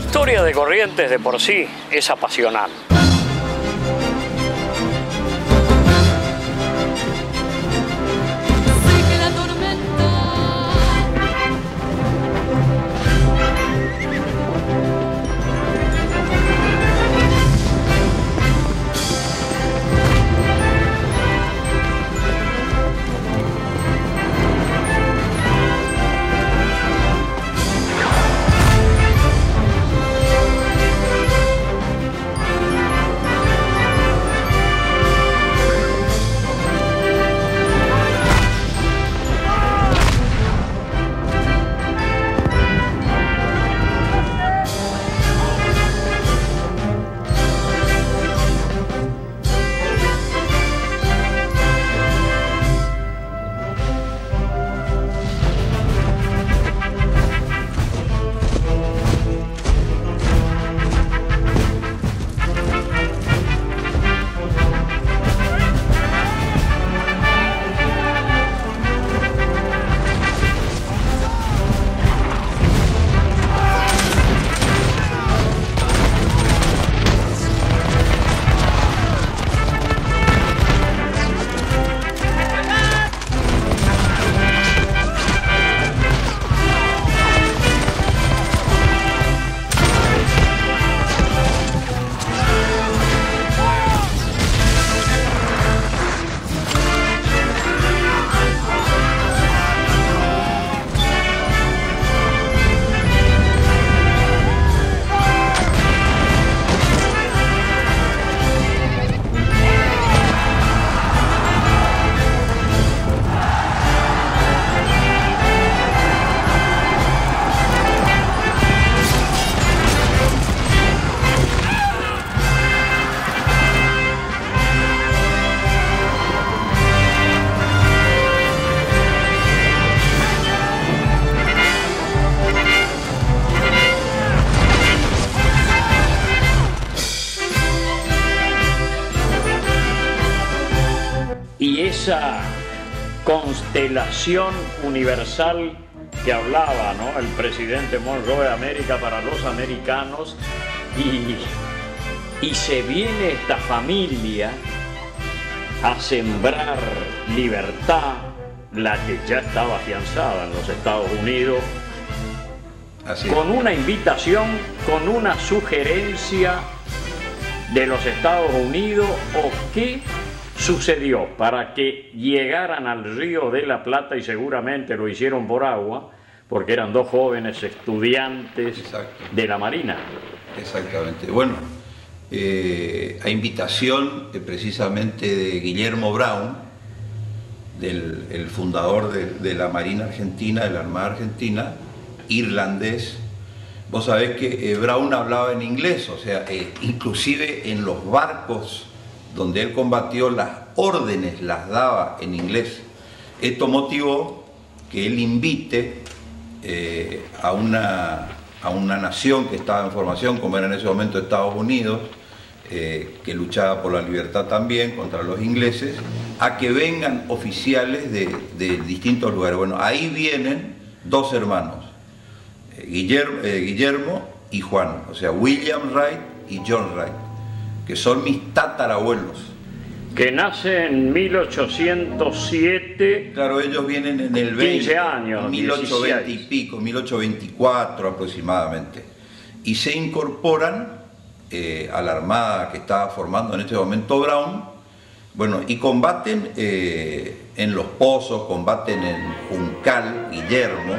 historia de Corrientes de por sí es apasionante. Y esa constelación universal que hablaba, ¿no?, el presidente Monroe, América para los americanos, y se viene esta familia a sembrar libertad, la que ya estaba afianzada en los Estados Unidos. Así es. Con una invitación, con una sugerencia de los Estados Unidos, ¿o qué sucedió para que llegaran al Río de la Plata? Y seguramente lo hicieron por agua, porque eran dos jóvenes estudiantes. Exacto. De la Marina. Exactamente. Bueno, a invitación precisamente de Guillermo Brown, el fundador de la Marina Argentina, de la Armada Argentina, irlandés. Vos sabés que Brown hablaba en inglés, o sea, inclusive en los barcos donde él combatió, las órdenes las daba en inglés. Esto motivó que él invite a una nación que estaba en formación, como era en ese momento Estados Unidos, que luchaba por la libertad también contra los ingleses, a que vengan oficiales de distintos lugares. Bueno, ahí vienen dos hermanos, Guillermo y Juan, o sea, William Wright y John Wright, que son mis tatarabuelos. Que nace en 1807. Claro, ellos vienen en el 15 años, 1820 16. y pico, 1824 aproximadamente. Y se incorporan a la armada que estaba formando en este momento Brown. Bueno, y combaten en Los Pozos, combaten en Juncal, Guillermo,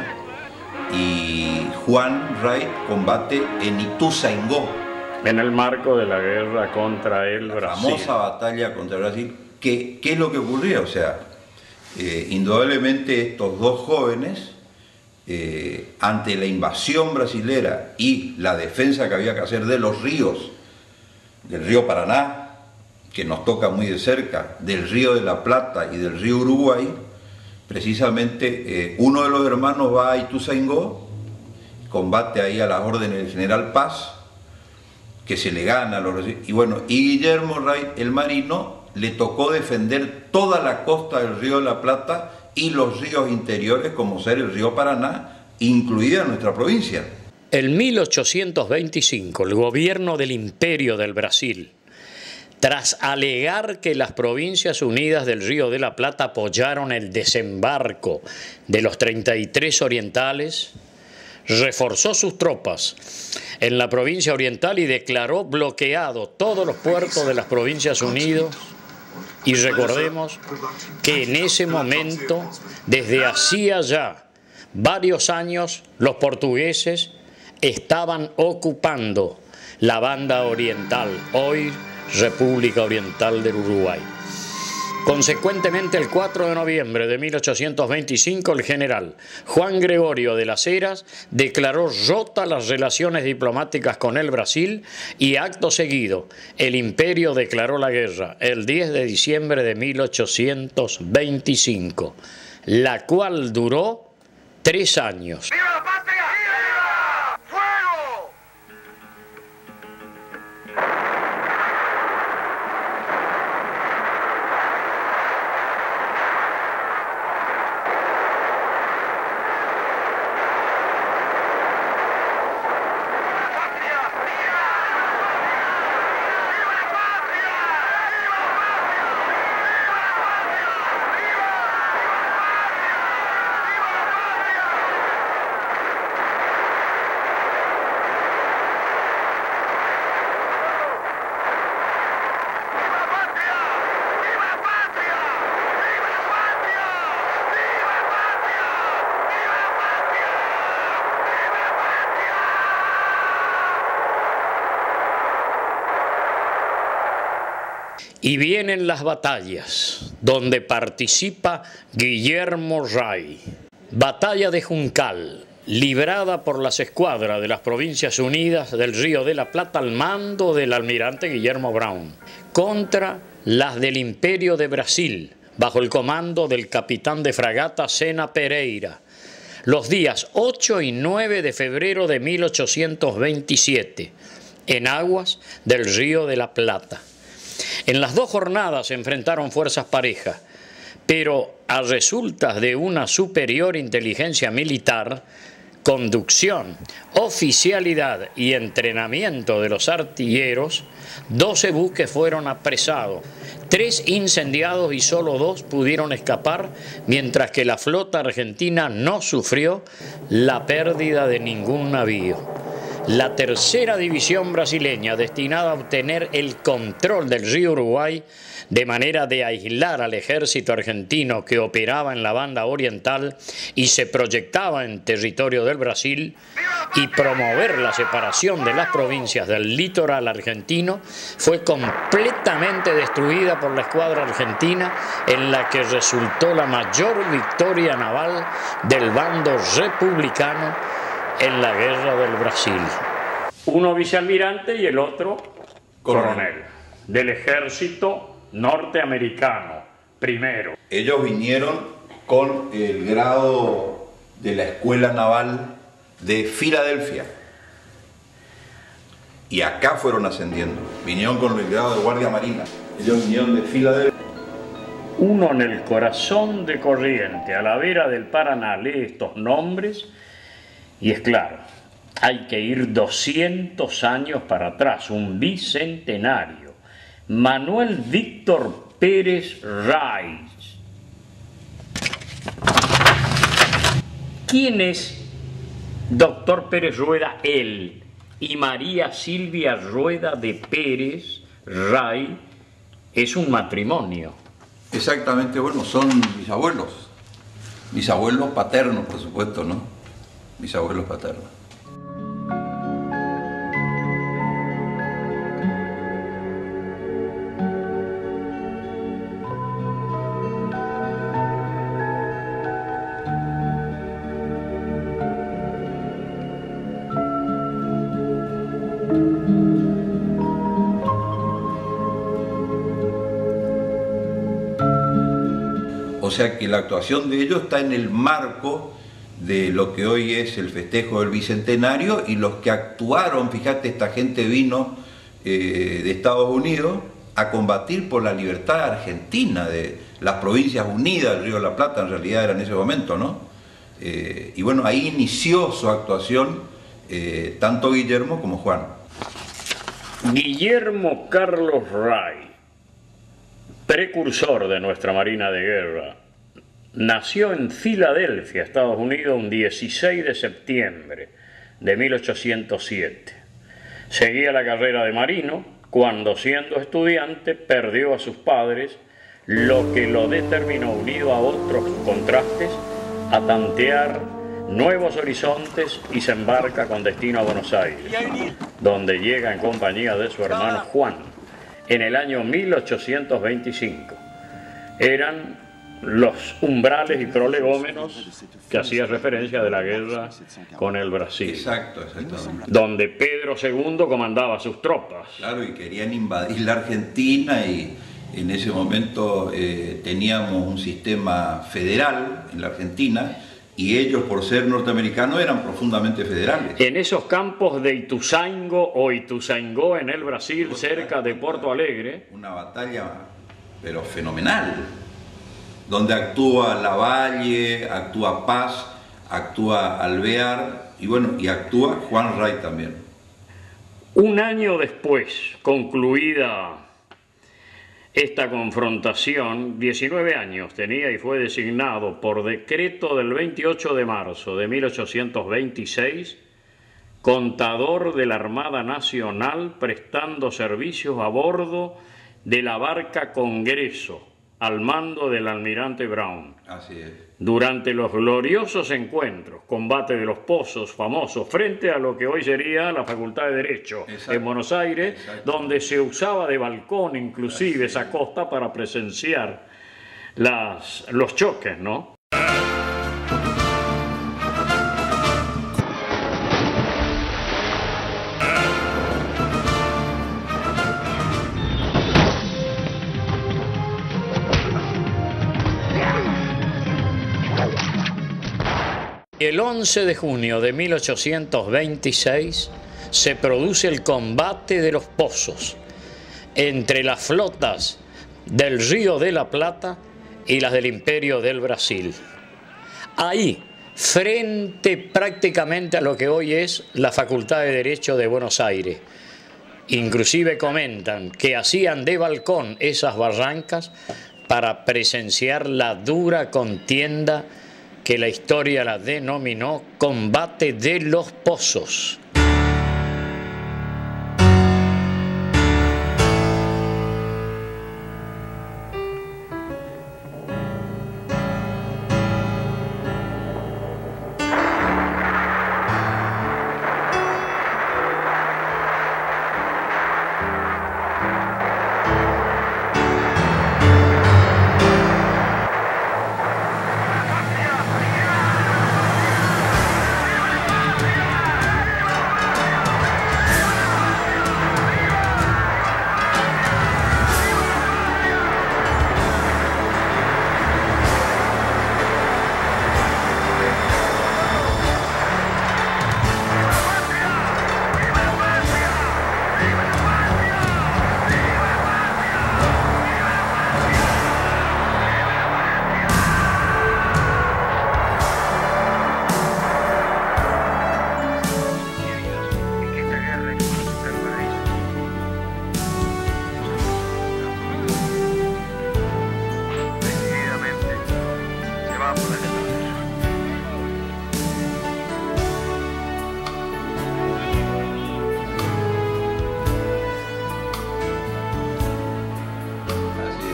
y Juan Wright combate en Ituzaingó. En el marco de la guerra contra el Brasil. La famosa batalla contra el Brasil. ¿Qué es lo que ocurrió? O sea, indudablemente estos dos jóvenes, ante la invasión brasilera y la defensa que había que hacer de los ríos, del río Paraná, que nos toca muy de cerca, del río de la Plata y del río Uruguay, precisamente uno de los hermanos va a Ituzaingó, combate ahí a las órdenes del general Paz, que se le gana a los... Y bueno, y Guillermo Wright, el marino, le tocó defender toda la costa del río de la Plata y los ríos interiores, como ser el río Paraná, incluida nuestra provincia. En 1825, el gobierno del Imperio del Brasil, tras alegar que las Provincias Unidas del Río de la Plata apoyaron el desembarco de los 33 orientales, reforzó sus tropas en la provincia oriental y declaró bloqueado todos los puertos de las Provincias Unidas. Y recordemos que en ese momento, desde hacía ya varios años, los portugueses estaban ocupando la banda oriental, hoy República Oriental del Uruguay. Consecuentemente, el 4 de noviembre de 1825, el general Juan Gregorio de las Heras declaró rotas las relaciones diplomáticas con el Brasil y acto seguido el imperio declaró la guerra el 10 de diciembre de 1825, la cual duró 3 años. ¡Viva la patria! ¡Viva! ¡Fuego! Y vienen las batallas, donde participa Guillermo Rey. Batalla de Juncal, librada por las escuadras de las Provincias Unidas del Río de la Plata al mando del almirante Guillermo Brown, contra las del Imperio de Brasil, bajo el comando del capitán de fragata Sena Pereira, los días 8 y 9 de febrero de 1827, en aguas del Río de la Plata. En las 2 jornadas se enfrentaron fuerzas parejas, pero a resultas de una superior inteligencia militar, conducción, oficialidad y entrenamiento de los artilleros, 12 buques fueron apresados, 3 incendiados y solo 2 pudieron escapar, mientras que la flota argentina no sufrió la pérdida de ningún navío. La tercera división brasileña, destinada a obtener el control del río Uruguay, de manera de aislar al ejército argentino que operaba en la banda oriental y se proyectaba en territorio del Brasil, y promover la separación de las provincias del litoral argentino, fue completamente destruida por la escuadra argentina, en la que resultó la mayor victoria naval del bando republicano en la guerra del Brasil. Uno vicealmirante y el otro coronel del ejército norteamericano, primero. Ellos vinieron con el grado de la Escuela Naval de Filadelfia y acá fueron ascendiendo. Vinieron con el grado de Guardia Marina. Ellos vinieron de Filadelfia. Uno en el corazón de Corriente, a la vera del Paraná, lee estos nombres y es claro, hay que ir 200 años para atrás, un bicentenario. Manuel Víctor Pérez Reis. ¿Quién es doctor Pérez Rueda? Él. Y María Silvia Rueda de Pérez Reis es un matrimonio. Exactamente, bueno, son mis abuelos paternos, por supuesto, ¿no? Mis abuelos paternos. O sea que la actuación de ellos está en el marco de lo que hoy es el festejo del Bicentenario, y los que actuaron, fíjate, esta gente vino de Estados Unidos a combatir por la libertad argentina, de las Provincias Unidas, el Río de la Plata en realidad era en ese momento, ¿no? Y bueno, ahí inició su actuación tanto Guillermo como Juan. Guillermo Carlos Ray, precursor de nuestra Marina de Guerra, nació en Filadelfia, Estados Unidos, un 16 de septiembre de 1807. Seguía la carrera de marino cuando, siendo estudiante, perdió a sus padres, lo que lo determinó, unido a otros contrastes, a tantear nuevos horizontes y se embarca con destino a Buenos Aires, donde llega en compañía de su hermano Juan en el año 1825. Eran los umbrales y prolegómenos que hacía referencia de la guerra con el Brasil. Exacto, exactamente. Donde Pedro II comandaba sus tropas. Claro, y querían invadir la Argentina y en ese momento teníamos un sistema federal en la Argentina y ellos, por ser norteamericanos, eran profundamente federales. En esos campos de Ituzaingó o Ituzaingó en el Brasil, cerca de Porto Alegre. Una batalla, pero fenomenal, donde actúa Lavalle, actúa Paz, actúa Alvear y bueno, y actúa Juan Ray también. Un año después, concluida esta confrontación, 19 años tenía y fue designado por decreto del 28 de marzo de 1826 contador de la Armada Nacional, prestando servicios a bordo de la barca Congreso al mando del almirante Brown. Así es. Durante los gloriosos encuentros, combate de los Pozos, famosos, frente a lo que hoy sería la Facultad de Derecho. Exacto. En Buenos Aires, donde se usaba de balcón inclusive esa costa para presenciar los choques, ¿no? El 11 de junio de 1826 se produce el combate de los Pozos entre las flotas del Río de la Plata y las del Imperio del Brasil. Ahí, frente prácticamente a lo que hoy es la Facultad de Derecho de Buenos Aires. Inclusive comentan que hacían de balcón esas barrancas para presenciar la dura contienda que la historia la denominó Combate de los Pozos.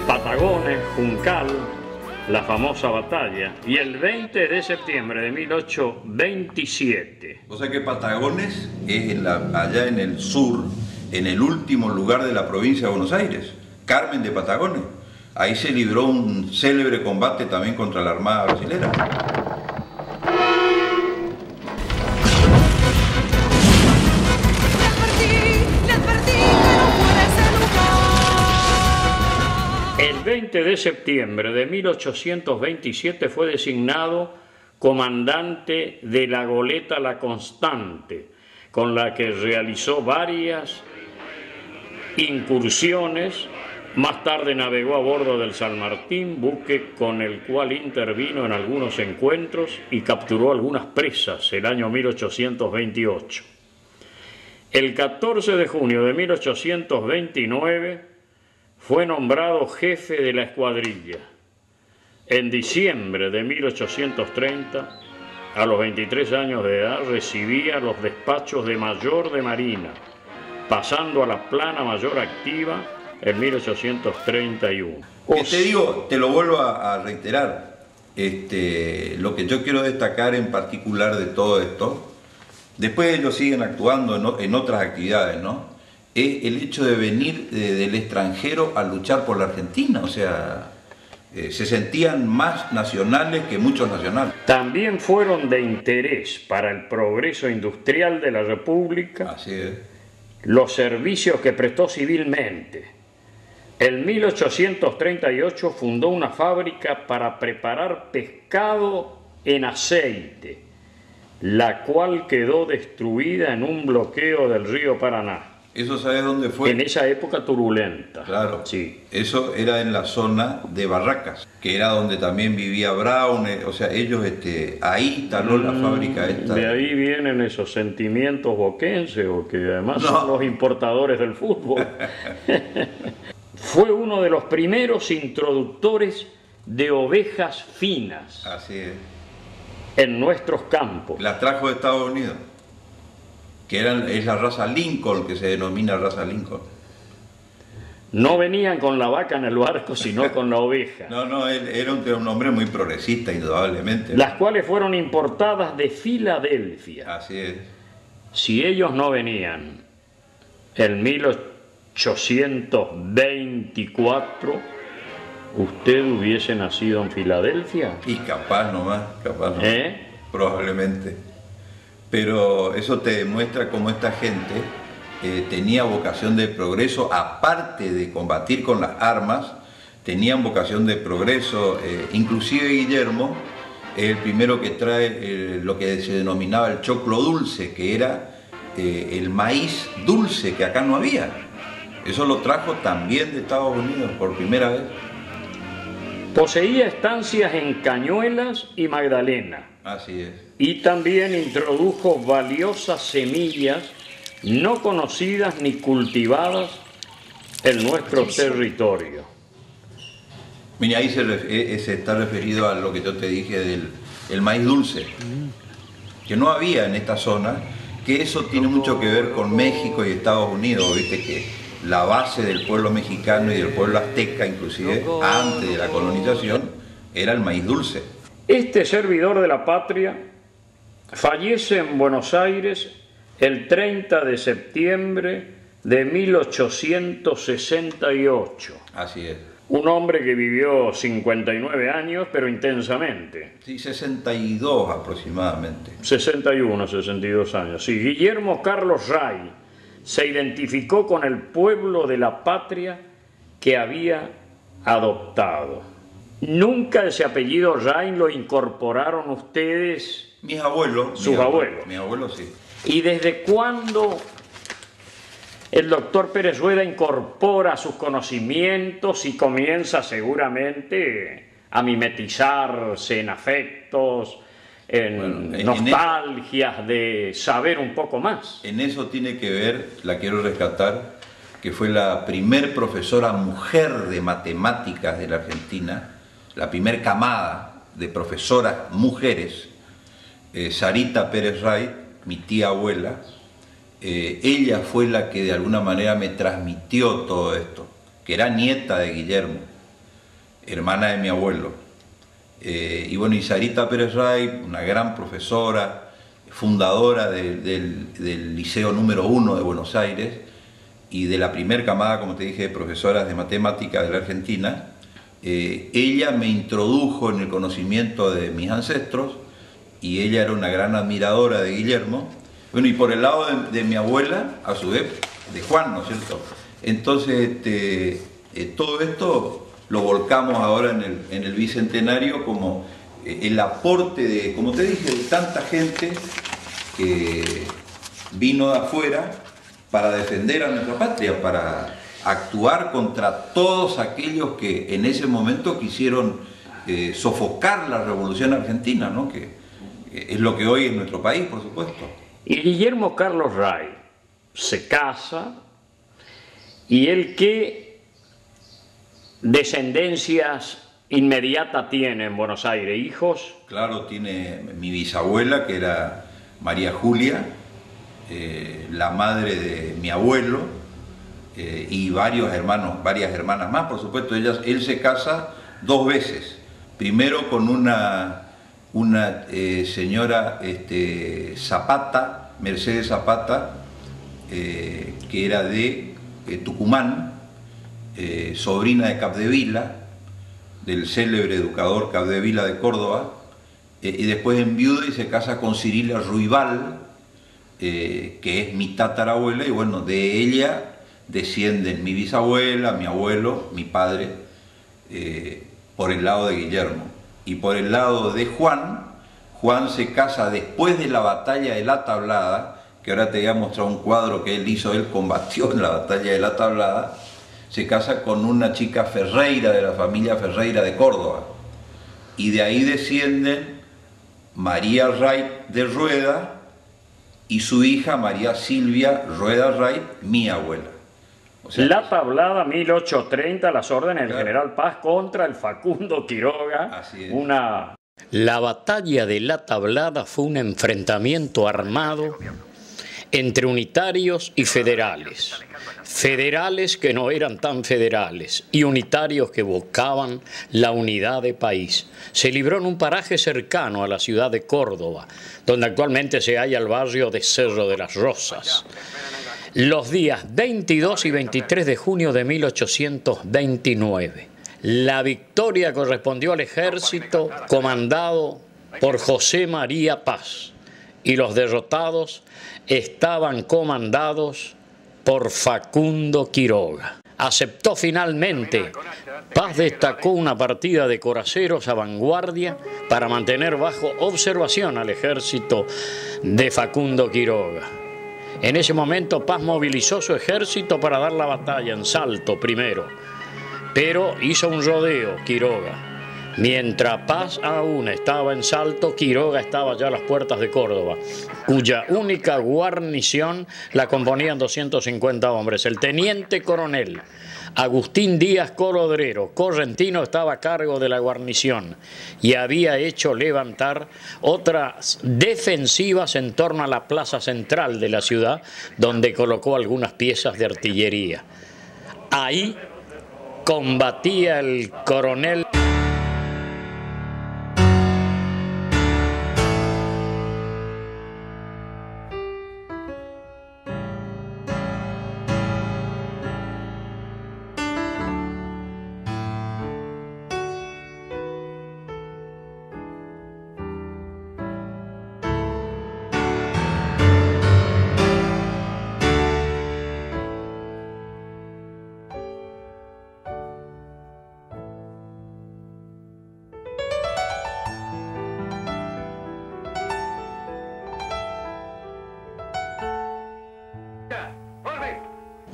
Patagones, Juncal, la famosa batalla, y el 20 de septiembre de 1827. O sea que Patagones es allá en el sur, en el último lugar de la provincia de Buenos Aires, Carmen de Patagones. Ahí se libró un célebre combate también contra la Armada brasilera. El 20 de septiembre de 1827 fue designado comandante de la goleta La Constante, con la que realizó varias incursiones Más tarde navegó a bordo del San Martín, buque con el cual intervino en algunos encuentros y capturó algunas presas el año 1828. El 14 de junio de 1829 fue nombrado jefe de la escuadrilla. En diciembre de 1830, a los 23 años de edad, recibía los despachos de mayor de marina, pasando a la plana mayor activa en 1831. Que te digo, te lo vuelvo a reiterar, lo que yo quiero destacar en particular de todo esto, después ellos siguen actuando en otras actividades, ¿no? Es el hecho de venir del extranjero a luchar por la Argentina, o sea, se sentían más nacionales que muchos nacionales. También fueron de interés para el progreso industrial de la República. Así es. Los servicios que prestó civilmente. En 1838 fundó una fábrica para preparar pescado en aceite, la cual quedó destruida en un bloqueo del río Paraná. ¿Eso sabes dónde fue? En esa época turbulenta. Claro. Sí. Eso era en la zona de Barracas, que era donde también vivía Brown, o sea, ellos ahí instaló la fábrica esta. De ahí vienen esos sentimientos boquenses, o que además son los importadores del fútbol. Fue uno de los primeros introductores de ovejas finas. Así es. En nuestros campos. Las trajo de Estados Unidos, que es la raza Lincoln, que se denomina raza Lincoln. No venían con la vaca en el barco, sino con la oveja. No, él era un hombre muy progresista, indudablemente. Las cuales fueron importadas de Filadelfia. Así es. Si ellos no venían en 1824, ¿usted hubiese nacido en Filadelfia? Y capaz nomás. Probablemente. Pero eso te demuestra cómo esta gente tenía vocación de progreso, aparte de combatir con las armas, tenían vocación de progreso. Inclusive Guillermo es el primero que trae lo que se denominaba el choclo dulce, que era el maíz dulce, que acá no había. Eso lo trajo también de Estados Unidos por primera vez. Poseía estancias en Cañuelas y Magdalena. Así es. Y también introdujo valiosas semillas no conocidas ni cultivadas en nuestro territorio. Mira, ahí se está referido a lo que yo te dije del maíz dulce, que no había en esta zona, que eso tiene mucho que ver con México y Estados Unidos, viste que la base del pueblo mexicano y del pueblo azteca, inclusive antes de la colonización, era el maíz dulce. Este servidor de la patria fallece en Buenos Aires el 30 de septiembre de 1868. Así es. Un hombre que vivió 59 años, pero intensamente. Sí, 62 aproximadamente. 61, 62 años. Sí, Guillermo Carlos Ray se identificó con el pueblo de la patria que había adoptado. Nunca ese apellido Ray lo incorporaron ustedes. Mis abuelos. Sus abuelos. Mis abuelos, sí. ¿Y desde cuándo el doctor Pérez Rueda incorpora sus conocimientos y comienza seguramente a mimetizarse en afectos, en nostalgias de saber un poco más? En eso tiene que ver, la quiero rescatar, que fue la primer profesora mujer de matemáticas de la Argentina, la primer camada de profesoras mujeres, Sarita Pérez Ray, mi tía abuela. Ella fue la que de alguna manera me transmitió todo esto, que era nieta de Guillermo, hermana de mi abuelo. Y bueno, y Sarita Pérez Ray, una gran profesora, fundadora del Liceo número 1 de Buenos Aires y de la primer camada, como te dije, de profesoras de matemáticas de la Argentina. Ella me introdujo en el conocimiento de mis ancestros y ella era una gran admiradora de Guillermo. Bueno, y por el lado de mi abuela, a su vez, de Juan, ¿no es cierto? Entonces, todo esto lo volcamos ahora en el Bicentenario como el aporte de, como te dije, de tanta gente que vino de afuera para defender a nuestra patria, para actuar contra todos aquellos que en ese momento quisieron sofocar la revolución argentina, ¿no? Que es lo que hoy es nuestro país, por supuesto. Y Guillermo Carlos Ray se casa, y él, ¿qué descendencias inmediata tiene en Buenos Aires? ¿Hijos? Claro, tiene mi bisabuela, que era María Julia, la madre de mi abuelo, y varias hermanas más, por supuesto. Él se casa 2 veces. Primero con una señora Zapata, Mercedes Zapata, que era de Tucumán, sobrina de Capdevila, del célebre educador Capdevila de Córdoba, y después enviuda y se casa con Cirila Ruibal, que es mi tatarabuela, y bueno, de ella descienden mi bisabuela, mi abuelo, mi padre, por el lado de Guillermo. Y por el lado de Juan se casa después de la batalla de La Tablada, que ahora te voy a mostrar un cuadro que él combatió en la batalla de La Tablada. Se casa con una chica Ferreira, de la familia Ferreira de Córdoba, y de ahí descienden María Wright de Rueda y su hija María Silvia Rueda Wright, mi abuela. O sea, La Tablada, 1830, las órdenes del general Paz contra el Facundo Quiroga. Así es. La batalla de La Tablada fue un enfrentamiento armado entre unitarios y federales. Federales que no eran tan federales y unitarios que buscaban la unidad de país. Se libró en un paraje cercano a la ciudad de Córdoba, donde actualmente se halla el barrio de Cerro de las Rosas. Los días 22 y 23 de junio de 1829. La victoria correspondió al ejército comandado por José María Paz, y los derrotados estaban comandados por Facundo Quiroga. Aceptó finalmente. Paz destacó una partida de coraceros a vanguardia para mantener bajo observación al ejército de Facundo Quiroga. En ese momento Paz movilizó su ejército para dar la batalla en Salto primero, pero hizo un rodeo Quiroga. Mientras Paz aún estaba en Salto, Quiroga estaba ya a las puertas de Córdoba, cuya única guarnición la componían 250 hombres. El teniente coronel Agustín Díaz Colodrero, correntino, estaba a cargo de la guarnición y había hecho levantar otras defensivas en torno a la plaza central de la ciudad, donde colocó algunas piezas de artillería. Ahí combatía el coronel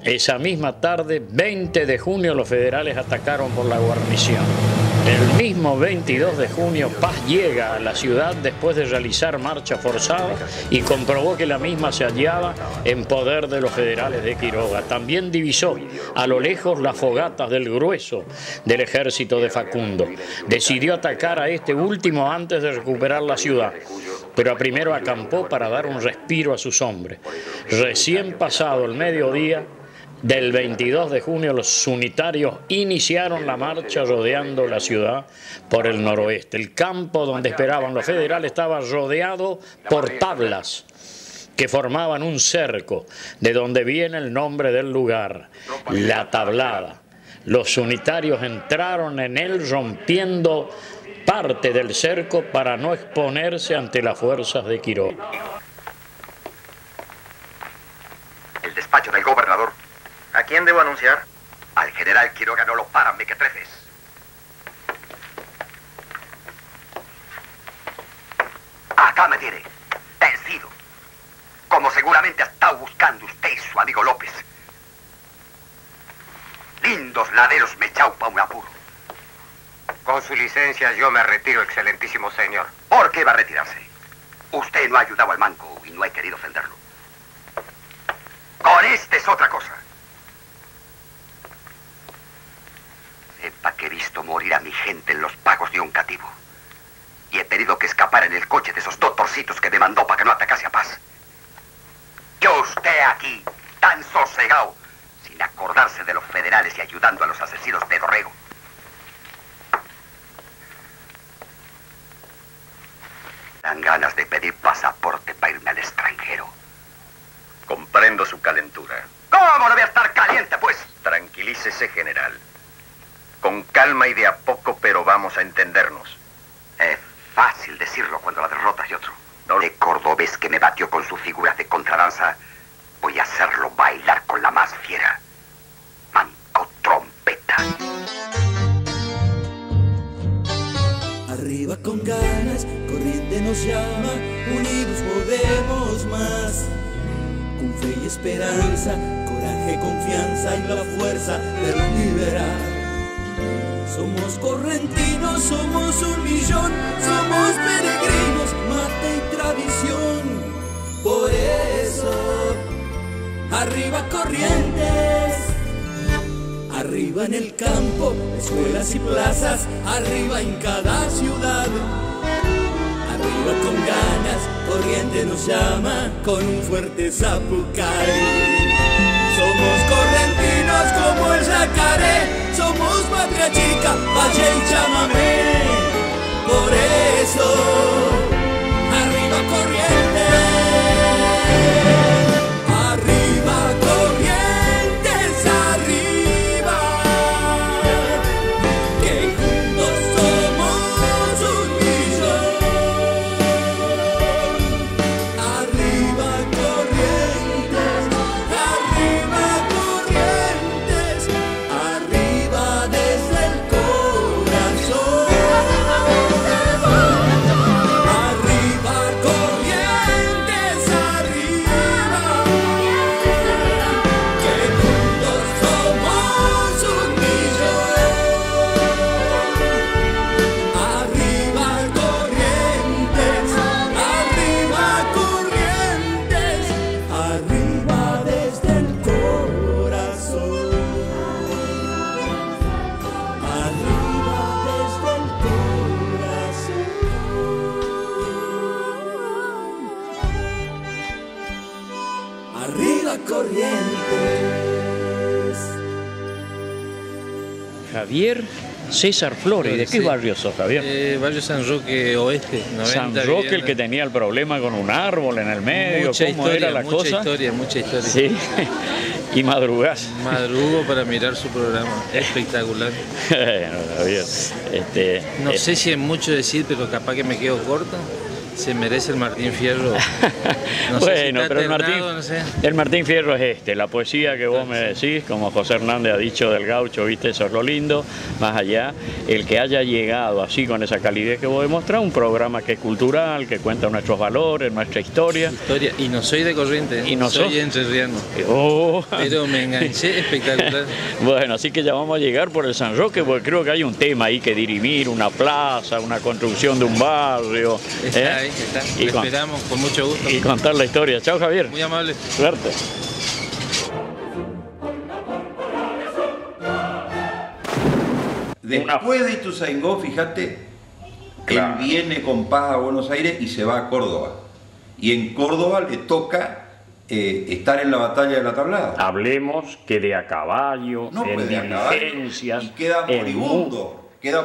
Esa misma tarde, 20 de junio, los federales atacaron por la guarnición. El mismo 22 de junio, Paz llega a la ciudad después de realizar marcha forzada y comprobó que la misma se hallaba en poder de los federales de Quiroga. También divisó a lo lejos las fogatas del grueso del ejército de Facundo. Decidió atacar a este último antes de recuperar la ciudad, pero primero acampó para dar un respiro a sus hombres. Recién pasado el mediodía del 22 de junio, los unitarios iniciaron la marcha rodeando la ciudad por el noroeste. El campo donde esperaban los federales estaba rodeado por tablas que formaban un cerco, de donde viene el nombre del lugar, La Tablada. Los unitarios entraron en él rompiendo parte del cerco para no exponerse ante las fuerzas de Quiroga. El despacho del gobernador. ¿A quién debo anunciar? Al general Quiroga. No lo paran, mequetrefes. Acá me tiene, vencido. Como seguramente ha estado buscando usted y su amigo López. lindos laderos me chaupa un apuro. Con su licencia yo me retiro, excelentísimo señor. ¿Por qué va a retirarse? Usted no ha ayudado al manco y no ha querido ofenderlo. Con este es otra cosa. Sepa que he visto morir a mi gente en los pagos de un cativo. Y he tenido que escapar en el coche de esos doctorcitos que me mandó para que no atacase a Paz. Yo usted aquí, tan sosegado, sin acordarse de los federales y ayudando a los asesinos de Dorrego. Dan ganas de pedir pasaporte para irme al extranjero. Comprendo su calentura. ¿Cómo no voy a estar caliente, pues? Tranquilícese, general. Con calma y de a poco, pero vamos a entendernos. Es fácil decirlo cuando la derrota es otro. No de cordobés que me batió con su figura de contradanza, voy a hacerlo bailar con la más fiera. Manco trompeta. Arriba con ganas, corriente nos llama, unidos podemos más. Con fe y esperanza, coraje, confianza y la fuerza de liberar. Somos correntinos, somos 1.000.000, somos peregrinos, mate y tradición. Por eso, arriba Corrientes, arriba en el campo, escuelas y plazas, arriba en cada ciudad. Arriba con ganas, Corrientes nos llama con un fuerte zapucay. Somos correntinos como el yacaré, somos patria chica, valle y chamamé. Por eso, arriba Corrientes, arriba Corrientes, arriba, que juntos somos 1.000.000. Arriba Corrientes, arriba Corrientes, arriba desde el corazón. Arriba Corrientes, arriba, que juntos somos 1.000.000. Arriba Corrientes, arriba desde el corazón. Arriba desde el corazón. Arriba Corrientes. Javier César Flores, ¿de qué Sí. barrio sos, Javier? Barrio San Roque Oeste, 90 San Roque, el viviendas. que tenía el problema con un árbol en el medio, Mucha ¿cómo historia, era la mucha cosa? mucha historia. Sí, y madrugás. Madrugo para mirar su programa, espectacular. Bueno, Javier, No sé si es mucho decir, pero capaz que me quedo corto. Se merece el Martín Fierro. No sé si bueno, está pero ternado, no sé. el Martín Fierro es la poesía que vos me decís, como José Hernández ha dicho del gaucho, viste, eso es lo lindo, más allá, el que haya llegado así con esa calidez que vos demostrás, un programa que es cultural, que cuenta nuestros valores, nuestra historia. Y no soy de Corrientes, ¿Y no soy sos? entrerriano. Oh. Pero me enganché espectacular. Bueno, así que ya vamos a llegar por el San Roque, porque creo que hay un tema ahí que dirimir, una plaza, una construcción de un barrio. Está ahí, está. Y Lo con- esperamos con mucho gusto. Y contar la historia. Chao, Javier. Muy amable. Suerte. Después de Ituzaingó, fíjate, Claro. él viene con paz a Buenos Aires y se va a Córdoba. Y en Córdoba le toca estar en la batalla de la Tablada. Hablemos que de a caballo, No en puede a caballo, diligencias, y queda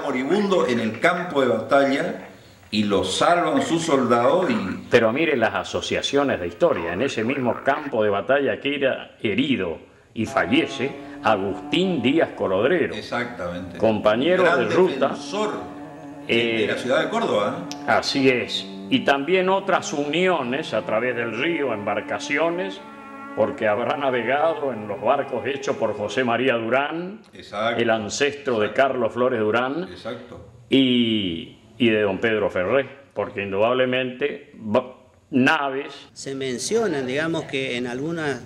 moribundo en el campo de batalla y lo salvan sus soldados y Pero mire las asociaciones de historia. En ese mismo campo de batalla que era herido y fallece Agustín Díaz Colodrero, exactamente compañero gran de ruta. defensor Eh, de la ciudad de Córdoba. Así es. Y también otras uniones a través del río, embarcaciones, porque habrá navegado en los barcos hechos por José María Durán, Exacto. el ancestro de Carlos Flores Durán, Exacto. y de don Pedro Ferré, porque indudablemente naves. Se mencionan, digamos, que en algunas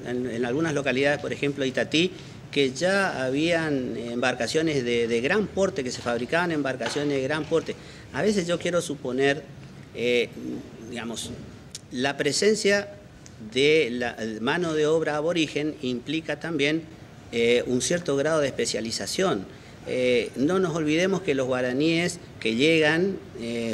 localidades, por ejemplo Itatí, que ya habían embarcaciones de gran porte, que se fabricaban embarcaciones de gran porte. A veces yo quiero suponer, digamos, la presencia de la mano de obra aborigen implica también un cierto grado de especialización. No nos olvidemos que los guaraníes que llegan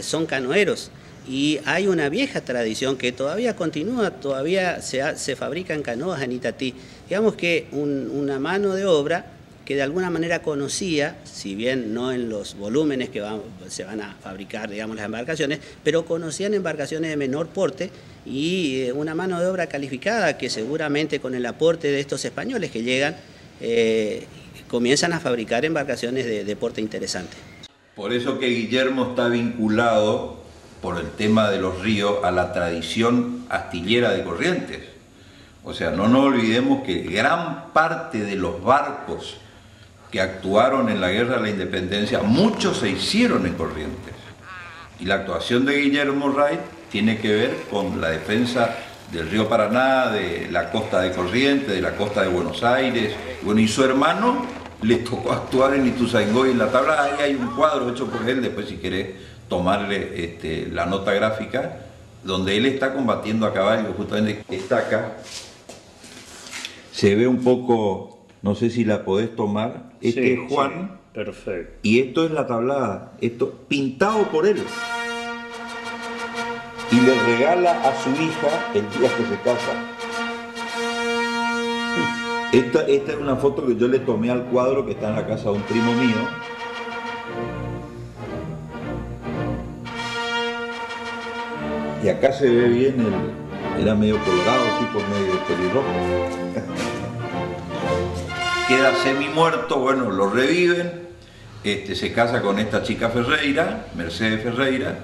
son canoeros y hay una vieja tradición que todavía continúa, todavía se fabrican canoas en Itatí. Digamos que una mano de obra que de alguna manera conocía, si bien no en los volúmenes que se van a fabricar, digamos, las embarcaciones, pero conocían embarcaciones de menor porte y una mano de obra calificada que seguramente con el aporte de estos españoles que llegan, comienzan a fabricar embarcaciones de porte interesante. Por eso que Guillermo está vinculado, por el tema de los ríos, a la tradición astillera de Corrientes. O sea, no nos olvidemos que gran parte de los barcos que actuaron en la Guerra de la Independencia, muchos se hicieron en Corrientes. Y la actuación de Guillermo Wright tiene que ver con la defensa del río Paraná, de la costa de Corrientes, de la costa de Buenos Aires. Bueno, y su hermano le tocó actuar en Ituzaingó, y en la tabla ahí hay un cuadro hecho por él, después si querés tomarle la nota gráfica, donde él está combatiendo a caballo, justamente está acá. Se ve un poco, no sé si la podés tomar, Sí, es Juan, sí, perfecto. y esto es la tablada, esto pintado por él. Y le regala a su hija el día que se casa. Esta es una foto que yo le tomé al cuadro que está en la casa de un primo mío. Y acá se ve bien, era medio colorado, tipo medio pelirrojo. Queda semi muerto, bueno, lo reviven, se casa con esta chica Ferreira, Mercedes Ferreira,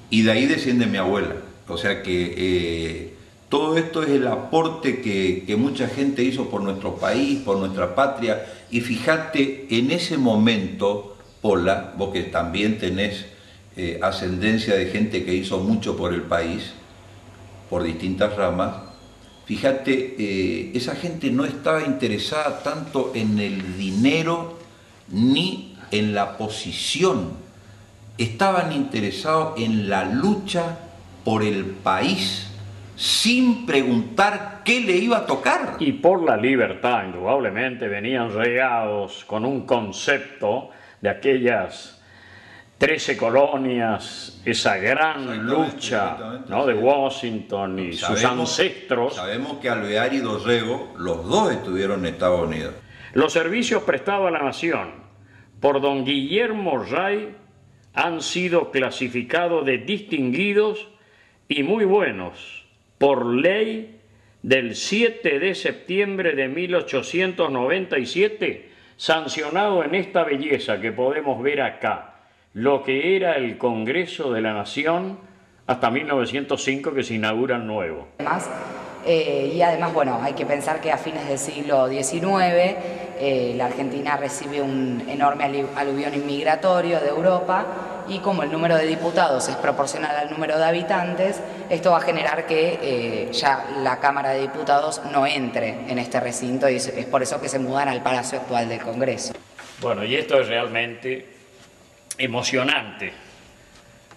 y de ahí desciende mi abuela. O sea que todo esto es el aporte que mucha gente hizo por nuestro país, por nuestra patria. Y fíjate, en ese momento, Pola, vos que también tenés ascendencia de gente que hizo mucho por el país, por distintas ramas, fíjate, esa gente no estaba interesada tanto en el dinero ni en la posición, estaban interesados en la lucha por el país, sin preguntar qué le iba a tocar. Y por la libertad, indudablemente, venían regados con un concepto de aquellas 13 colonias, esa gran lucha, ¿no?, de Washington y sus ancestros. Sabemos que Alvear y Dorrego, los dos estuvieron en Estados Unidos. Los servicios prestados a la nación por don Guillermo Wright han sido clasificados de distinguidos y muy buenos por ley del 7 de septiembre de 1897, sancionado en esta belleza que podemos ver acá, lo que era el Congreso de la Nación hasta 1905, que se inaugura el nuevo. Y además, bueno, hay que pensar que a fines del siglo XIX la Argentina recibe un enorme aluvión inmigratorio de Europa, y como el número de diputados es proporcional al número de habitantes, esto va a generar que ya la Cámara de Diputados no entre en este recinto, y es por eso que se mudan al Palacio actual del Congreso. Bueno, y esto es realmente emocionante,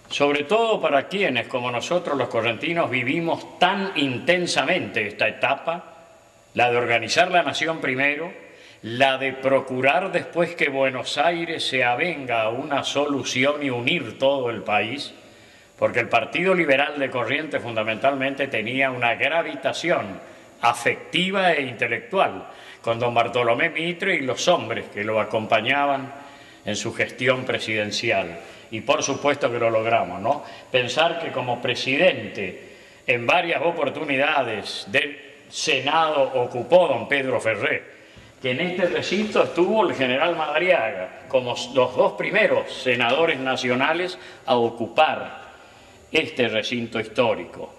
sobre todo para quienes, como nosotros los correntinos, vivimos tan intensamente esta etapa, la de organizar la nación primero, la de procurar después que Buenos Aires se avenga a una solución y unir todo el país, porque el Partido Liberal de Corrientes fundamentalmente tenía una gravitación afectiva e intelectual con don Bartolomé Mitre y los hombres que lo acompañaban en su gestión presidencial. Y por supuesto que lo logramos, ¿no? Pensar que como presidente en varias oportunidades del Senado ocupó don Pedro Ferré, que en este recinto estuvo el general Madariaga como los dos primeros senadores nacionales a ocupar este recinto histórico,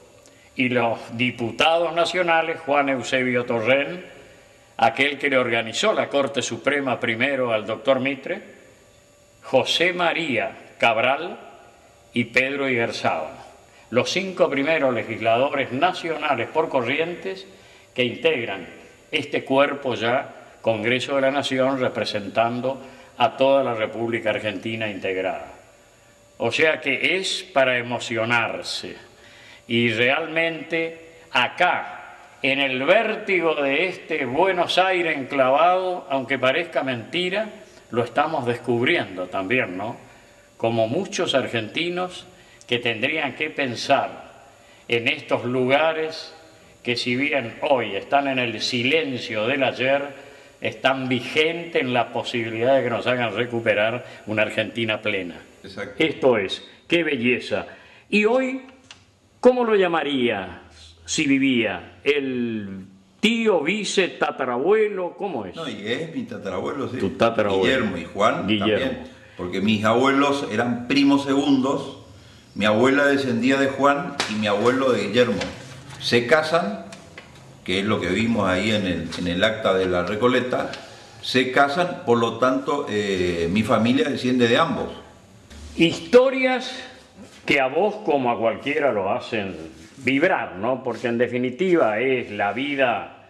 y los diputados nacionales, Juan Eusebio Torrén, aquel que le organizó la Corte Suprema primero al doctor Mitre, José María Cabral y Pedro Igerzábal, los 5 primeros legisladores nacionales por Corrientes que integran este cuerpo ya Congreso de la Nación representando a toda la República Argentina integrada. O sea que es para emocionarse. Y realmente acá, en el vértigo de este Buenos Aires enclavado, aunque parezca mentira, lo estamos descubriendo también, ¿no? Como muchos argentinos que tendrían que pensar en estos lugares que, si bien hoy están en el silencio del ayer, están vigentes en la posibilidad de que nos hagan recuperar una Argentina plena. Exacto. Esto es, qué belleza. Y hoy, ¿cómo lo llamaría si vivía? ¿El tío, vice, tatarabuelo? ¿Cómo es? No, y es mi tatarabuelo, sí. Tu tatarabuelo. Guillermo y Juan Guillermo. también. Porque mis abuelos eran primos segundos. Mi abuela descendía de Juan y mi abuelo de Guillermo. Se casan, que es lo que vimos ahí en el acta de la Recoleta. Se casan, por lo tanto, mi familia desciende de ambos. Historias que a vos como a cualquiera lo hacen vibrar, ¿no? Porque en definitiva es la vida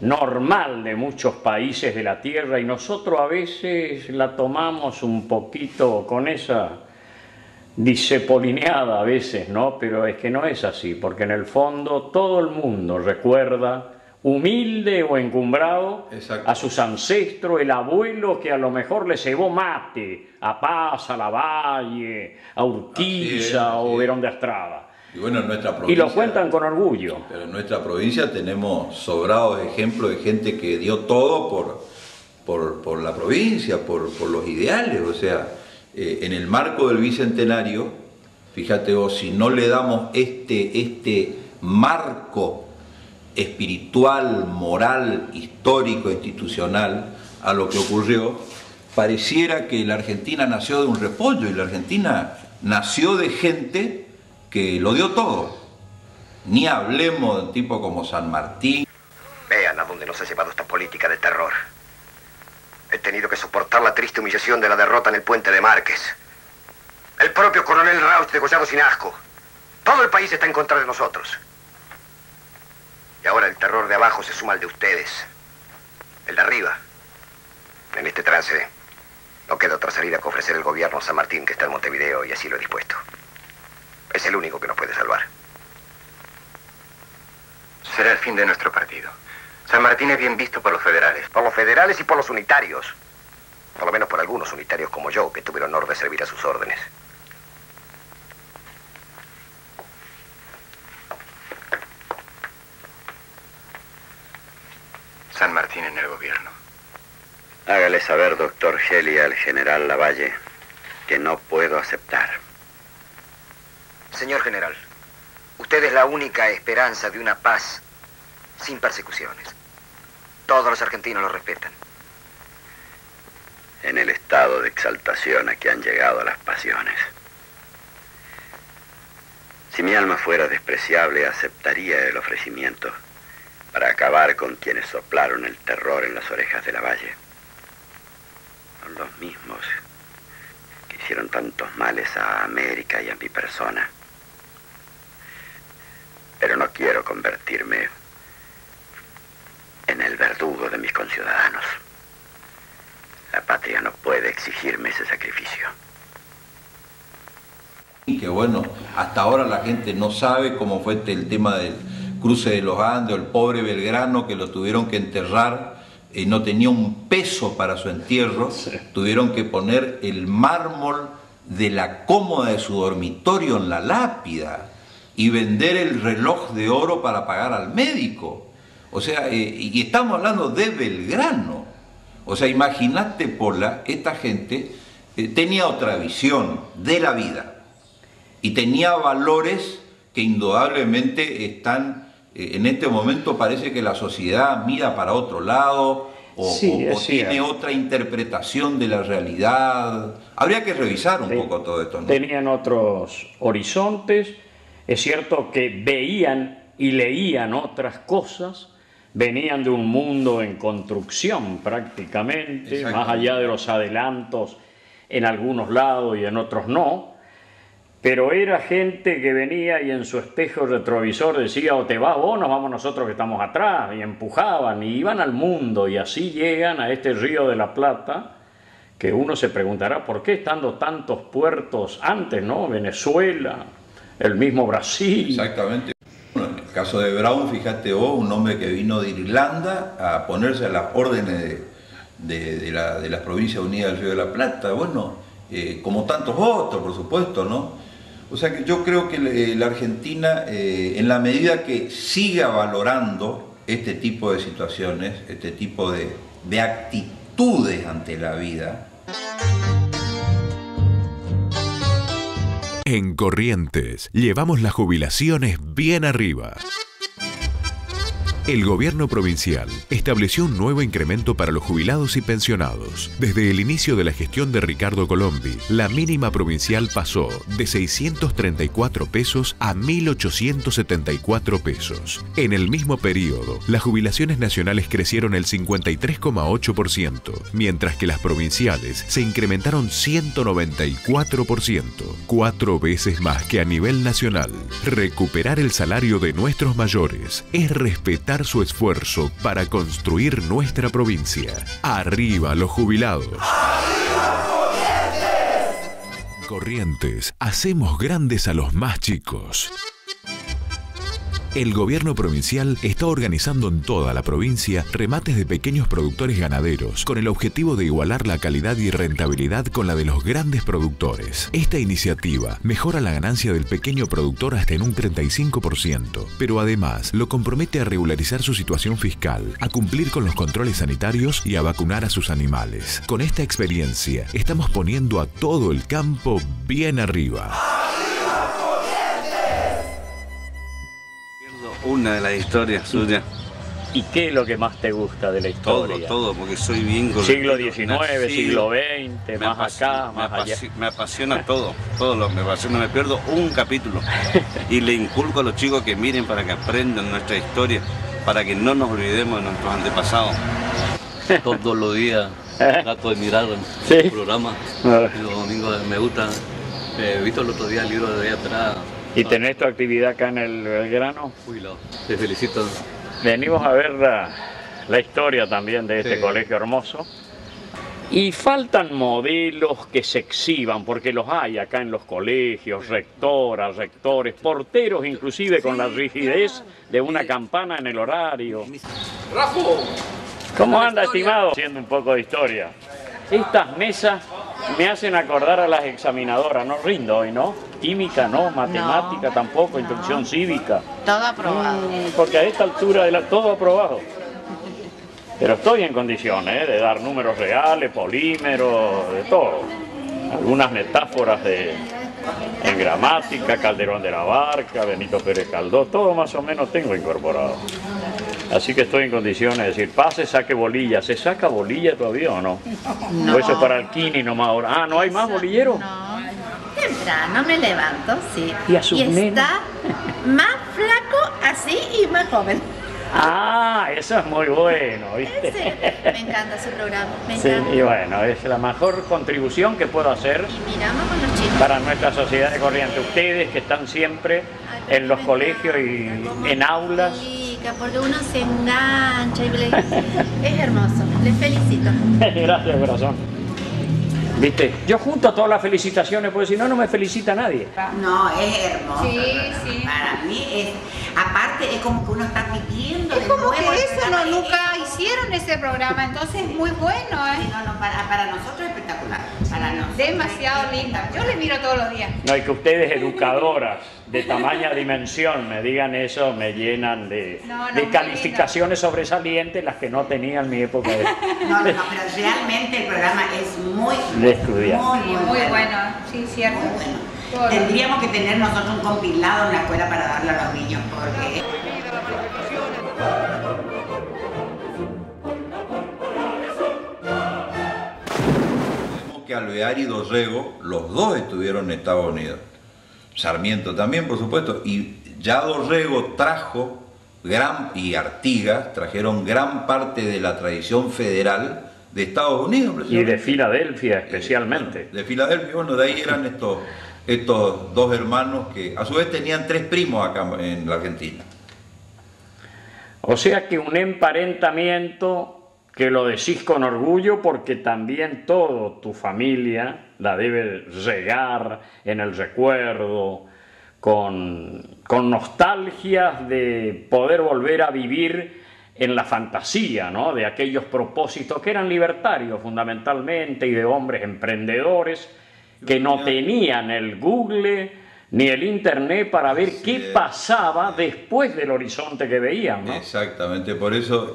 normal de muchos países de la Tierra y nosotros a veces la tomamos un poquito con esa disciplineada a veces, ¿no? Pero es que no es así, porque en el fondo todo el mundo recuerda, humilde o encumbrado, exacto, a sus ancestros, el abuelo que a lo mejor le cebó mate a Paz, a Lavalle, a Urquiza o Verón de Astrada. Y bueno, en nuestra provincia, y lo cuentan con orgullo. Pero en nuestra provincia tenemos sobrados ejemplos de gente que dio todo por la provincia, por los ideales. O sea, en el marco del Bicentenario, fíjate vos, si no le damos este marco espiritual, moral, histórico, institucional a lo que ocurrió, pareciera que la Argentina nació de un repollo y la Argentina nació de gente que lo dio todo. Ni hablemos de un tipo como San Martín. Vean a dónde nos ha llevado esta política de terror. He tenido que soportar la triste humillación de la derrota en el puente de Márquez. El propio coronel Rauch degollado sin asco. Todo el país está en contra de nosotros. Y ahora el terror de abajo se suma al de ustedes. El de arriba. En este trance no queda otra salida que ofrecer el gobierno a San Martín, que está en Montevideo, y así lo he dispuesto. Es el único que nos puede salvar. Será el fin de nuestro partido. San Martín es bien visto por los federales. Por los federales y por los unitarios. Por lo menos por algunos unitarios como yo, que tuve el honor de servir a sus órdenes. San Martín en el gobierno. Hágale saber, doctor Gelli, al general Lavalle, que no puedo aceptar. Señor general, usted es la única esperanza de una paz sin persecuciones. Todos los argentinos lo respetan. En el estado de exaltación a que han llegado las pasiones. Si mi alma fuera despreciable, aceptaría el ofrecimiento para acabar con quienes soplaron el terror en las orejas de Lavalle. Son los mismos que hicieron tantos males a América y a mi persona. Pero no quiero convertirme en el verdugo de mis conciudadanos. La patria no puede exigirme ese sacrificio. Y que bueno, hasta ahora la gente no sabe cómo fue el tema del cruce de los Andes, o el pobre Belgrano que lo tuvieron que enterrar, no tenía un peso para su entierro, tuvieron que poner el mármol de la cómoda de su dormitorio en la lápida y vender el reloj de oro para pagar al médico. O sea, y estamos hablando de Belgrano. O sea, imagínate, Pola, esta gente tenía otra visión de la vida y tenía valores que indudablemente están, en este momento parece que la sociedad mira para otro lado o tiene otra interpretación de la realidad. Habría que revisar un poco todo esto, ¿no? Tenían otros horizontes, es cierto que veían y leían otras cosas, venían de un mundo en construcción prácticamente, más allá de los adelantos en algunos lados y en otros no, pero era gente que venía y en su espejo retrovisor decía, o te vas vos, nos vamos nosotros que estamos atrás, y empujaban, y iban al mundo, y así llegan a este Río de la Plata, que uno se preguntará, ¿por qué estando tantos puertos antes, no? Venezuela, el mismo Brasil. Exactamente. Bueno, en el caso de Brown, fíjate vos, un hombre que vino de Irlanda a ponerse a las órdenes de las Provincias Unidas del Río de la Plata, bueno, como tantos otros, por supuesto, ¿no? O sea que yo creo que la Argentina, en la medida que siga valorando este tipo de situaciones, este tipo de actitudes ante la vida. En Corrientes, llevamos las jubilaciones bien arriba. El gobierno provincial estableció un nuevo incremento para los jubilados y pensionados. Desde el inicio de la gestión de Ricardo Colombi, la mínima provincial pasó de 634 pesos a 1.874 pesos. En el mismo periodo, las jubilaciones nacionales crecieron el 53,8%, mientras que las provinciales se incrementaron 194%, 4 veces más que a nivel nacional. Recuperar el salario de nuestros mayores es respetar su esfuerzo para construir nuestra provincia. ¡Arriba los jubilados! Corrientes, hacemos grandes a los más chicos. El gobierno provincial está organizando en toda la provincia remates de pequeños productores ganaderos con el objetivo de igualar la calidad y rentabilidad con la de los grandes productores. Esta iniciativa mejora la ganancia del pequeño productor hasta en un 35%, pero además lo compromete a regularizar su situación fiscal, a cumplir con los controles sanitarios y a vacunar a sus animales. Con esta experiencia estamos poniendo a todo el campo bien arriba. Una de las historias suyas. ¿Y qué es lo que más te gusta de la historia? Todo, porque soy bien... Siglo XIX, siglo XX, más acá, más allá. Me apasiona todo me apasiona, me pierdo un capítulo. Y le inculco a los chicos que miren para que aprendan nuestra historia, para que no nos olvidemos de nuestros antepasados. Todos los días trato de mirar el programa. Los domingos me gusta. He visto el otro día el libro de ahí atrás. ¿Y tenés tu actividad acá en el Belgrano? Jubilado. Te felicito. Venimos a ver la historia también de este colegio hermoso. Y faltan modelos que se exhiban, porque los hay acá en los colegios, rectoras, rectores, porteros inclusive con la rigidez de una campana en el horario. ¡Rajo! ¿Cómo anda, estimado? Haciendo un poco de historia. Estas mesas me hacen acordar a las examinadoras, no rindo hoy, ¿no? Química no, matemática tampoco, instrucción cívica. Todo aprobado. Porque a esta altura todo aprobado. Pero estoy en condiciones de dar números reales, polímeros, de todo. Algunas metáforas en gramática, Calderón de la Barca, Benito Pérez Galdós, todo más o menos tengo incorporado. Así que estoy en condiciones de decir, pase, saque bolilla. ¿Se saca bolilla todavía o no? No. ¿O eso es para el Kini nomás ahora? Ah, ¿no hay más bolilleros? No. Temprano me levanto, sí. ¿Y a sus está más flaco así y más joven. Ah, eso es muy bueno, ¿viste? Me encanta su programa, me Sí, encanta. y bueno, es la mejor contribución que puedo hacer Miramos con los chicos. para nuestra sociedad de Corrientes. Ustedes que están siempre en los colegios y en aulas. Porque uno se engancha y es hermoso, les felicito. Gracias, corazón. ¿Viste? Yo junto a todas las felicitaciones, porque si no, no me felicita nadie. No, es hermoso. Sí, sí. Para mí es, aparte es como que uno está viviendo Es de como nuevo que el eso programa. nunca hicieron ese programa, entonces es muy bueno, ¿eh? Sí, no, para nosotros es espectacular. Para nosotros. Demasiado linda. Yo le miro todos los días. No, hay que ustedes, educadoras de tamaña dimensión, me digan eso, me llenan de calificaciones sobresalientes, las que no tenía en mi época de pero realmente el programa es muy estudiar. Muy bueno, sí, cierto. Muy bueno. Tendríamos que tener nosotros un compilado en la escuela para darle a los niños, porque... Que Alvear y Dorrego, los dos estuvieron en Estados Unidos. Sarmiento también, por supuesto, y ya Dorrego trajo y Artigas trajeron gran parte de la tradición federal de Estados Unidos. Y de Filadelfia especialmente. De Filadelfia, bueno, de ahí eran estos estos dos hermanos que a su vez tenían 3 primos acá en la Argentina. O sea que un emparentamiento que lo decís con orgullo porque también toda tu familia la debe regar en el recuerdo, con nostalgias de poder volver a vivir en la fantasía, ¿no?, de aquellos propósitos que eran libertarios fundamentalmente y de hombres emprendedores que no tenían el Google ni el Internet para ver qué pasaba después del horizonte que veían, ¿no? Exactamente, por eso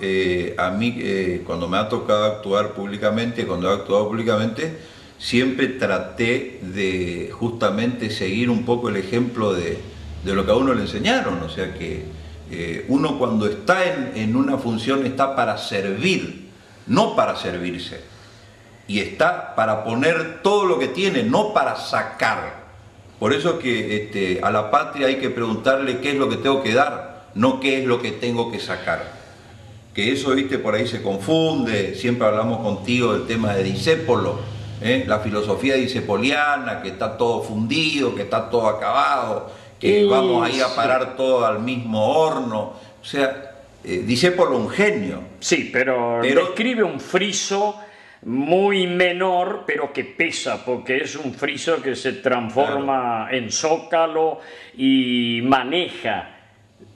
a mí cuando me ha tocado actuar públicamente, cuando he actuado públicamente, siempre traté de justamente seguir un poco el ejemplo de lo que a uno le enseñaron, o sea que uno cuando está en una función está para servir, no para servirse, y está para poner todo lo que tiene, no para sacar. Por eso que a la patria hay que preguntarle qué es lo que tengo que dar, no qué es lo que tengo que sacar. Que eso, viste, por ahí se confunde, siempre hablamos contigo del tema de Discépolo, la filosofía dicepoliana, que está todo fundido, que está todo acabado, que vamos a ir a parar todo al mismo horno. O sea, Discépolo un genio. Sí, pero describe un friso muy menor, pero que pesa, porque es un friso que se transforma en zócalo y maneja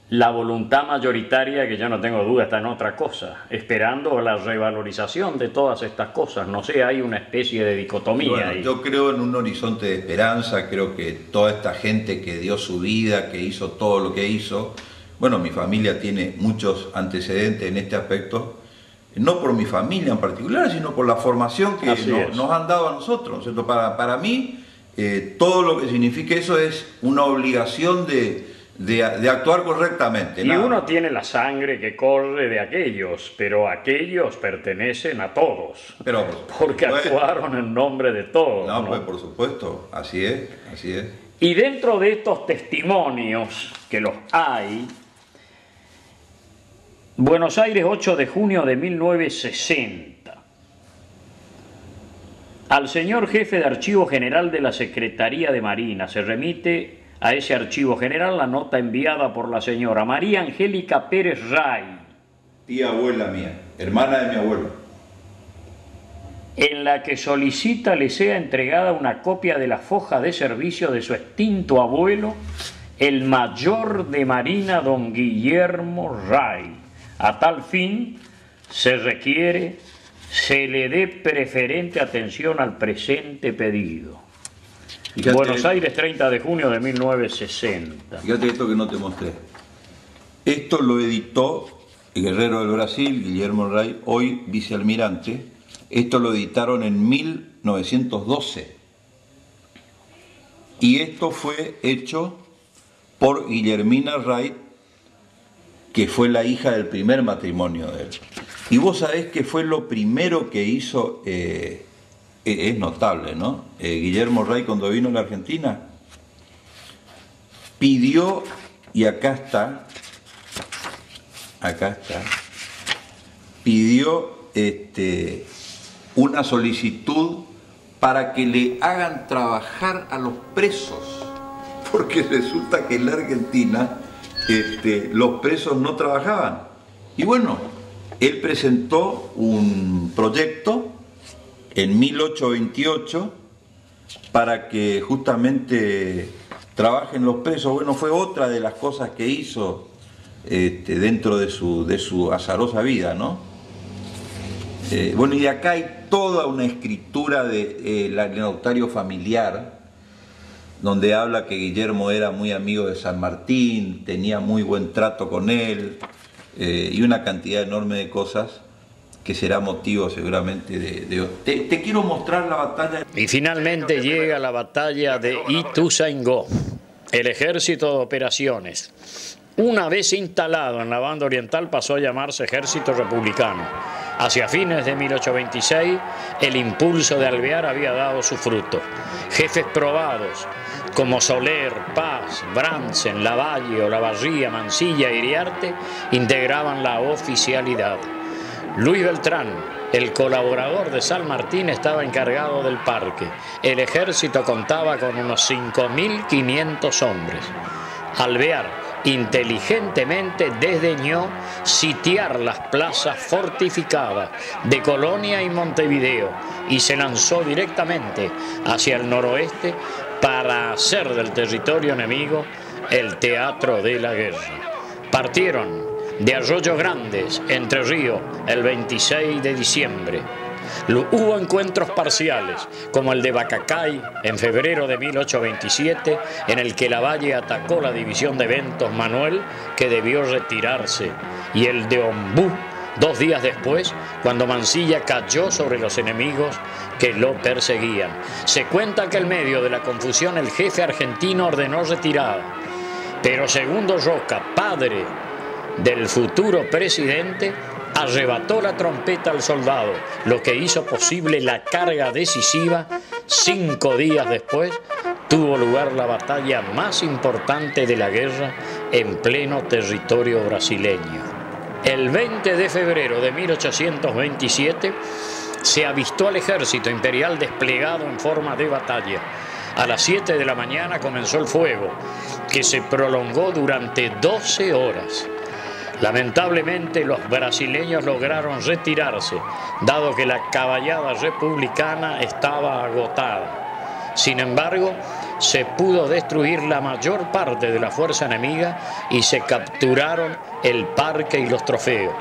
la voluntad mayoritaria, que yo no tengo duda está en otra cosa, esperando la revalorización de todas estas cosas. No sé, hay una especie de dicotomía bueno, ahí. Yo creo en un horizonte de esperanza, creo que toda esta gente que dio su vida, que hizo todo lo que hizo, bueno, mi familia tiene muchos antecedentes en este aspecto, no por mi familia en particular, sino por la formación que nos han dado a nosotros, ¿cierto? Para mí, todo lo que significa eso es una obligación de actuar correctamente. Y uno tiene la sangre que corre de aquellos, pero aquellos pertenecen a todos, porque actuaron en nombre de todos. No, pues por supuesto, así es, así es. Y dentro de estos testimonios, que los hay, Buenos Aires, 8 de junio de 1960. Al señor jefe de Archivo General de la Secretaría de Marina se remite a ese Archivo General la nota enviada por la señora María Angélica Pérez Ray, tía abuela mía, hermana de mi abuelo, en la que solicita le sea entregada una copia de la foja de servicio de su extinto abuelo, el mayor de Marina don Guillermo Ray. A tal fin, se requiere se le dé preferente atención al presente pedido. Fíjate, Buenos Aires, 30 de junio de 1960. Fíjate esto que no te mostré. Esto lo editó el guerrero del Brasil, Guillermo Ray, hoy vicealmirante. Esto lo editaron en 1912. Y esto fue hecho por Guillermina Ray, que fue la hija del primer matrimonio de él. Y vos sabés que fue lo primero que hizo, es notable, ¿no? Guillermo Ray, cuando vino a la Argentina, pidió, y acá está, pidió una solicitud para que le hagan trabajar a los presos, porque resulta que en la Argentina los presos no trabajaban. Y bueno, él presentó un proyecto en 1828 para que justamente trabajen los presos. Bueno, fue otra de las cosas que hizo dentro de su azarosa vida, ¿no? Bueno, y de acá hay toda una escritura del anecdotario familiar, donde habla que Guillermo era muy amigo de San Martín, tenía muy buen trato con él, y una cantidad enorme de cosas que será motivo seguramente de... Te quiero mostrar la batalla. Y finalmente llega la batalla de Ituzaingó, el ejército de operaciones. Una vez instalado en la banda oriental pasó a llamarse Ejército Republicano. Hacia fines de 1826 el impulso de Alvear había dado su fruto. Jefes probados como Soler, Paz, Bransen, Lavalle, Olavarría, Mansilla e Iriarte integraban la oficialidad. Luis Beltrán, el colaborador de San Martín, estaba encargado del parque. El ejército contaba con unos 5.500 hombres. Alvear inteligentemente desdeñó sitiar las plazas fortificadas de Colonia y Montevideo y se lanzó directamente hacia el noroeste para hacer del territorio enemigo el teatro de la guerra. Partieron de Arroyo Grandes, Entre Ríos, el 26 de diciembre. Hubo encuentros parciales, como el de Bacacay en febrero de 1827, en el que Lavalle atacó la división de Ventos Manuel, que debió retirarse, y el de Ombú, 2 días después, cuando Mansilla cayó sobre los enemigos que lo perseguían. Se cuenta que en medio de la confusión el jefe argentino ordenó retirada, pero Segundo Roca, padre del futuro presidente, arrebató la trompeta al soldado, lo que hizo posible la carga decisiva. 5 días después tuvo lugar la batalla más importante de la guerra en pleno territorio brasileño. El 20 de febrero de 1827 se avistó al ejército imperial desplegado en forma de batalla. A las 7 de la mañana comenzó el fuego, que se prolongó durante 12 horas. Lamentablemente los brasileños lograron retirarse, dado que la caballada republicana estaba agotada. Sin embargo, se pudo destruir la mayor parte de la fuerza enemiga y se capturaron el parque y los trofeos.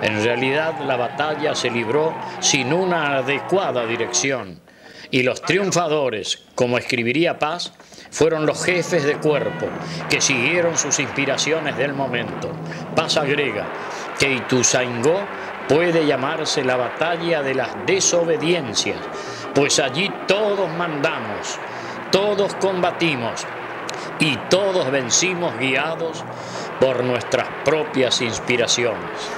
En realidad, la batalla se libró sin una adecuada dirección, y los triunfadores, como escribiría Paz, fueron los jefes de cuerpo que siguieron sus inspiraciones del momento. Paz agrega que Ituzaingó puede llamarse la batalla de las desobediencias, pues allí todos mandamos, todos combatimos y todos vencimos guiados por nuestras propias inspiraciones.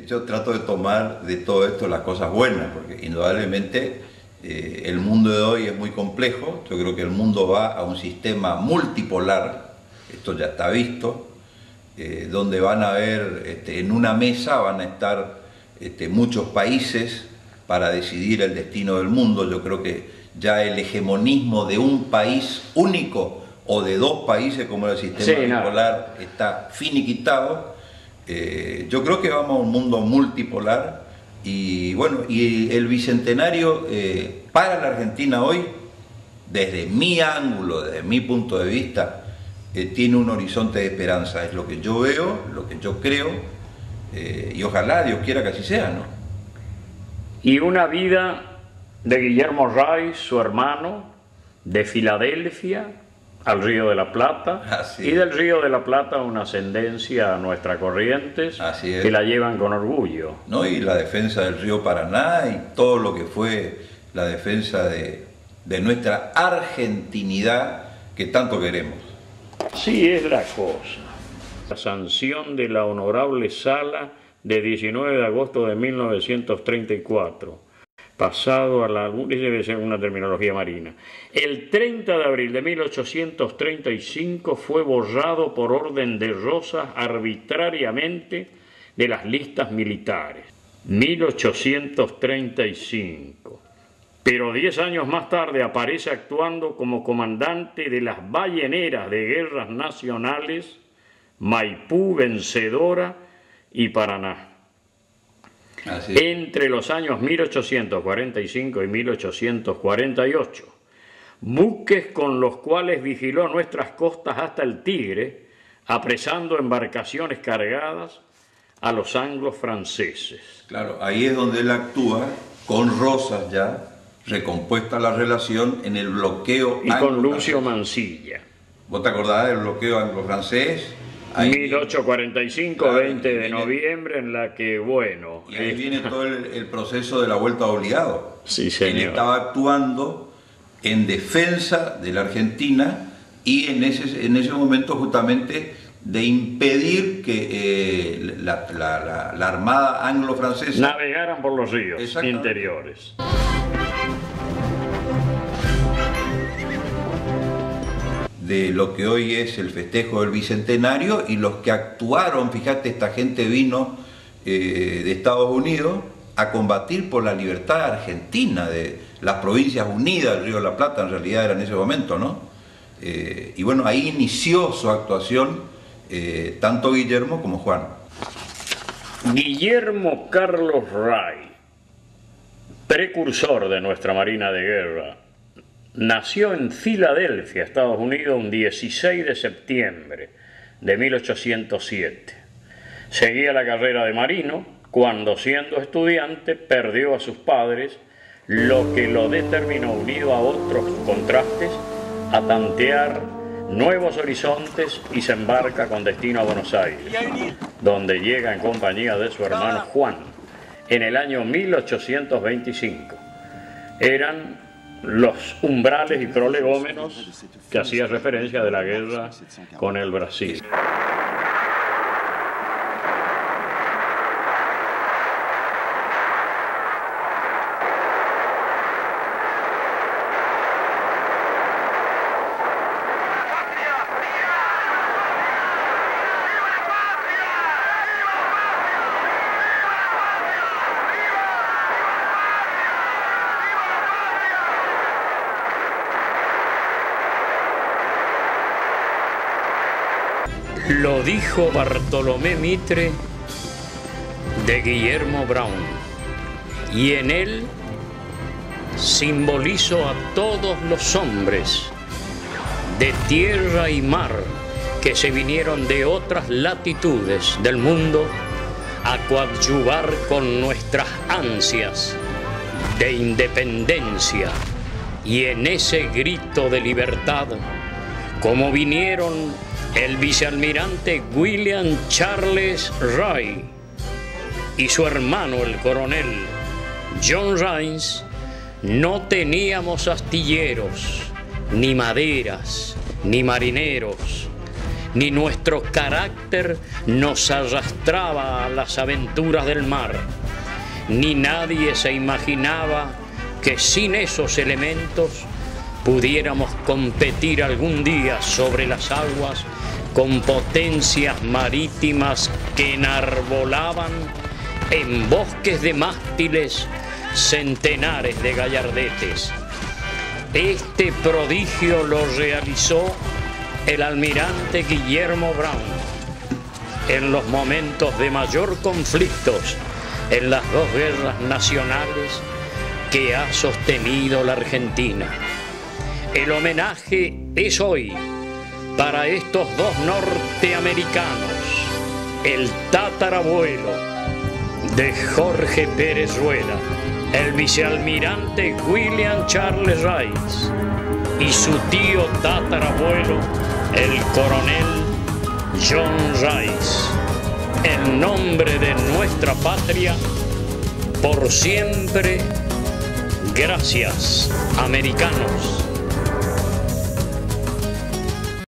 Yo trato de tomar de todo esto las cosas buenas, porque indudablemente el mundo de hoy es muy complejo. Yo creo que el mundo va a un sistema multipolar, esto ya está visto, donde van a haber, en una mesa van a estar muchos países para decidir el destino del mundo. Yo creo que ya el hegemonismo de un país único o de dos países como el sistema bipolar está finiquitado. Yo creo que vamos a un mundo multipolar y bueno, y el bicentenario para la Argentina hoy, desde mi ángulo, desde mi punto de vista, tiene un horizonte de esperanza. Es lo que yo veo, lo que yo creo, y ojalá Dios quiera que así sea, ¿no? Y una vida de Guillermo Ray, su hermano, de Filadelfia al Río de la Plata, y del Río de la Plata una ascendencia a nuestras corrientes que la llevan con orgullo. ¿No? Y la defensa del río Paraná y todo lo que fue la defensa de nuestra argentinidad que tanto queremos. Sí es la cosa. La sanción de la Honorable Sala de 19 de agosto de 1934. Pasado a la... debe ser una terminología marina. El 30 de abril de 1835 fue borrado por orden de Rosas arbitrariamente de las listas militares. 1835. Pero 10 años más tarde aparece actuando como comandante de las balleneras de guerras nacionales Maipú, Vencedora y Paraná. Entre los años 1845 y 1848, buques con los cuales vigiló nuestras costas hasta el Tigre, apresando embarcaciones cargadas a los anglos franceses. Claro, ahí es donde él actúa con Rosas ya, recompuesta la relación en el bloqueo y con Lucio Mansilla. ¿Vos te acordás del bloqueo anglo-francés? 1845, 20 de noviembre, en la que, bueno... Y ahí viene todo el proceso de la vuelta obligado. Sí, señor. Él estaba actuando en defensa de la Argentina y en ese momento justamente de impedir que la armada anglo-francesa... navegaran por los ríos interiores. De lo que hoy es el festejo del Bicentenario, y los que actuaron, fíjate, esta gente vino de Estados Unidos a combatir por la libertad argentina, de las Provincias Unidas, el Río de la Plata en realidad era en ese momento, ¿no? Y bueno, ahí inició su actuación tanto Guillermo como Juan. Guillermo Carlos Ray, precursor de nuestra Marina de Guerra, nació en Filadelfia, Estados Unidos, un 16 de septiembre de 1807. Seguía la carrera de marino cuando, siendo estudiante, perdió a sus padres, lo que lo determinó, unido a otros contrastes, a tantear nuevos horizontes y se embarca con destino a Buenos Aires, donde llega en compañía de su hermano Juan en el año 1825. Eran los umbrales y prolegómenos que hacía referencia de la guerra con el Brasil. Lo dijo Bartolomé Mitre de Guillermo Brown, y en él simbolizó a todos los hombres de tierra y mar que se vinieron de otras latitudes del mundo a coadyuvar con nuestras ansias de independencia, y en ese grito de libertad, como vinieron el vicealmirante William Charles Ray y su hermano el coronel John Rains, no teníamos astilleros, ni maderas, ni marineros, ni nuestro carácter nos arrastraba a las aventuras del mar, ni nadie se imaginaba que sin esos elementos pudiéramos competir algún día sobre las aguas con potencias marítimas que enarbolaban en bosques de mástiles centenares de gallardetes. Este prodigio lo realizó el almirante Guillermo Brown, en los momentos de mayor conflictos en las dos guerras nacionales que ha sostenido la Argentina. El homenaje es hoy para estos dos norteamericanos, el tatarabuelo de Jorge Pérez Rueda, el vicealmirante William Charles Rice, y su tío tatarabuelo, el coronel John Rice. En nombre de nuestra patria, por siempre, gracias, americanos.